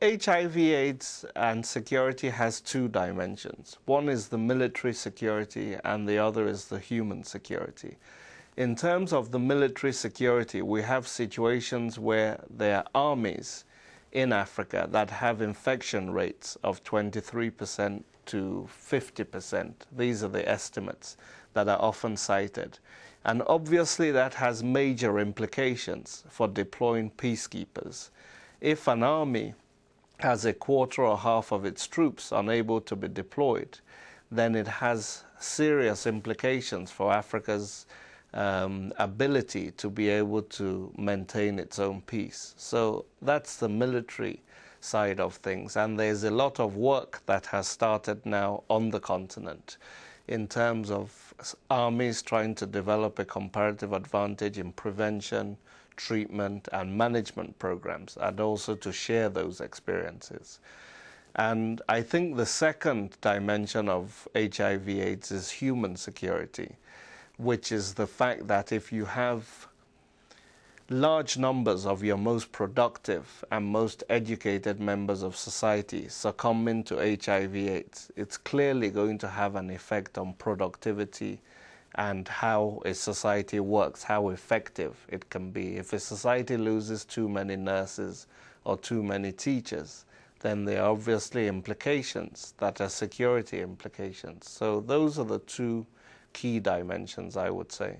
HIV/AIDS and security has two dimensions. One is the military security and the other is the human security. In terms of the military security, we have situations where there are armies in Africa that have infection rates of 23% to 50%. These are the estimates that are often cited. And obviously that has major implications for deploying peacekeepers. If an army has a quarter or half of its troops unable to be deployed, then it has serious implications for Africa's ability to be able to maintain its own peace. So that's the military side of things, and there's a lot of work that has started now on the continent in terms of armies trying to develop a comparative advantage in prevention, treatment and management programs, and also to share those experiences. And I think the second dimension of HIV/AIDS is human security, which is the fact that if you have large numbers of your most productive and most educated members of society succumbing to HIV/AIDS, it's clearly going to have an effect on productivity and how a society works, how effective it can be. If a society loses too many nurses or too many teachers, then there are obviously implications that are security implications. So those are the two key dimensions, I would say.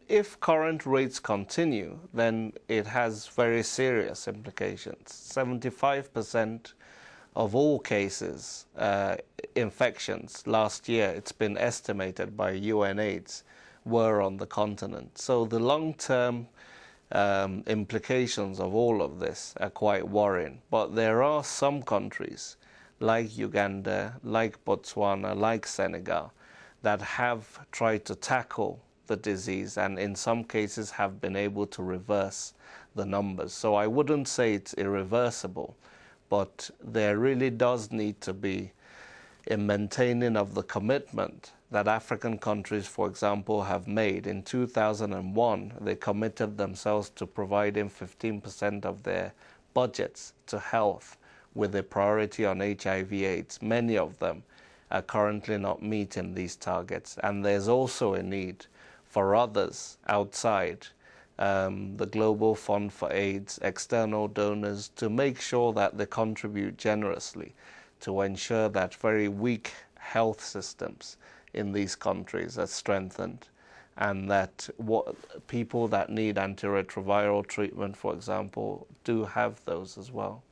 If current rates continue, then it has very serious implications. 75% of all cases, infections last year, it's been estimated by UNAIDS, were on the continent. So the long-term implications of all of this are quite worrying. But there are some countries like Uganda, like Botswana, like Senegal, that have tried to tackle the disease and in some cases have been able to reverse the numbers. So I wouldn't say it's irreversible, but there really does need to be a maintaining of the commitment that African countries, for example, have made. In 2001, they committed themselves to providing 15% of their budgets to health with a priority on HIV/AIDS. Many of them are currently not meeting these targets, and there's also a need for others outside the Global Fund for AIDS, external donors, to make sure that they contribute generously to ensure that very weak health systems in these countries are strengthened, and that people that need antiretroviral treatment, for example, do have those as well.